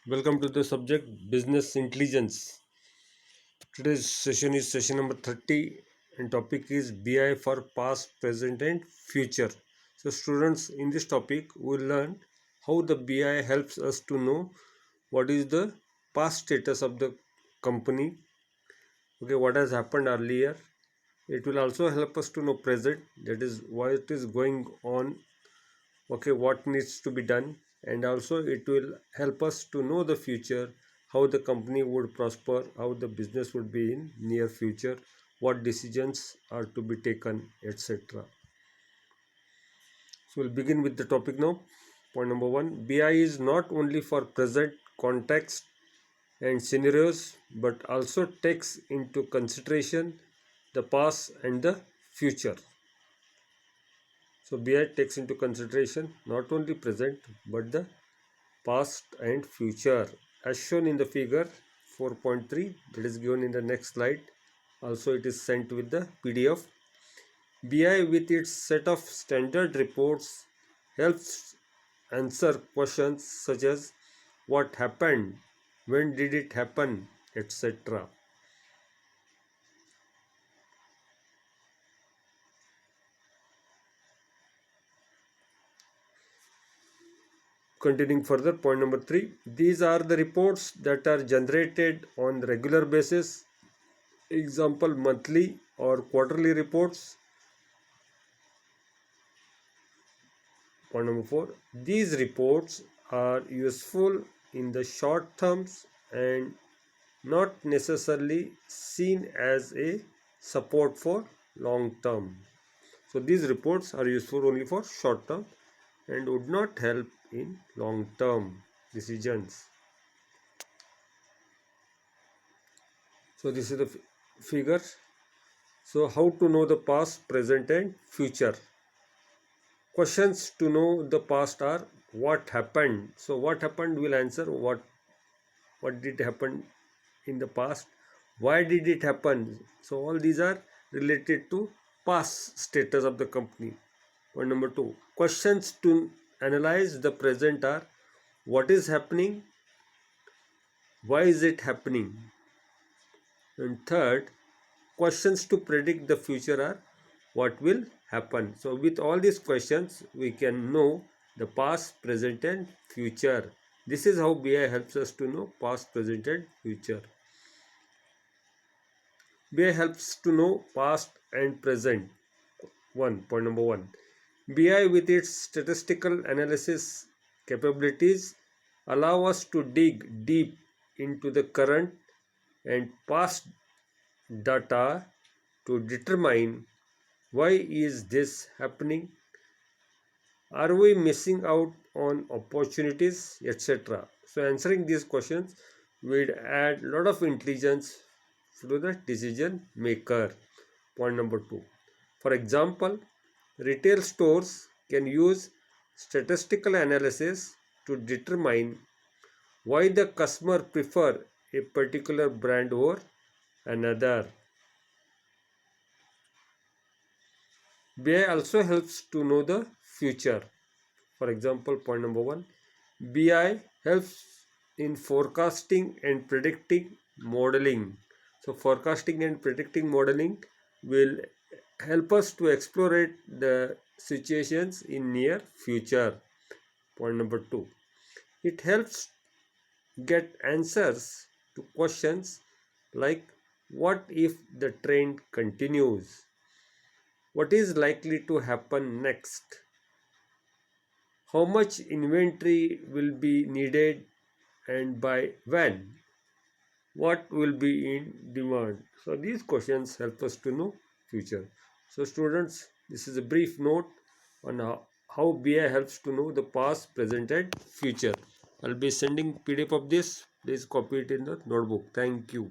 Welcome to the subject business intelligence. Today's session is session number 30 and topic is BI for past, present and future. So students, in this topic we will learn how the BI helps us to know what is the past status of the company, okay, what has happened earlier. It will also help us to know present, that is what is going on, okay, what needs to be done, and also it will help us to know the future, how the company would prosper, how the business would be in near future, what decisions are to be taken, etc. So we'll begin with the topic now. Point number 1, BI is not only for present context and scenarios but also takes into consideration the past and the future. So BI takes into consideration not only present but the past and future as shown in the figure 4.3 that is given in the next slide. Also it is sent with the PDF. BI with its set of standard reports helps answer questions such as what happened, when did it happen, etc. Continuing further, point number 3, these are the reports that are generated on regular basis, example monthly or quarterly reports. Point number 4, these reports are useful in the short terms and not necessarily seen as a support for long term. So these reports are useful only for short term and would not help in long term decisions. So this is the figure. So how to know the past, present and future? Questions to know the past are what happened. So what happened will answer what did happen in the past, why did it happen. So all these are related to past status of the company. Point number 2, questions to analyze the present are what is happening, why is it happening. And third, questions to predict the future are what will happen. So with all these questions we can know the past, present and future. This is how BI helps us to know past, present and future. BI helps to know past and present. Point number 1, BI with its statistical analysis capabilities allow us to dig deep into the current and past data to determine why is this happening, are we missing out on opportunities, etc. So answering these questions will add a lot of intelligence to the decision maker. Point number 2, for example, retail stores can use statistical analysis to determine why the customer prefer a particular brand over another. BI also helps to know the future. For example, point number 1, BI helps in forecasting and predicting modeling. So forecasting and predicting modeling will help us to explore the situations in near future. Point number 2, it helps get answers to questions like what if the trend continues, what is likely to happen next, how much inventory will be needed and by when, what will be in demand. So these questions help us to know future. So students, this is a brief note on how BI helps to know the past, present and future. I'll be sending PDF of this. Please copy it in the notebook. Thank you.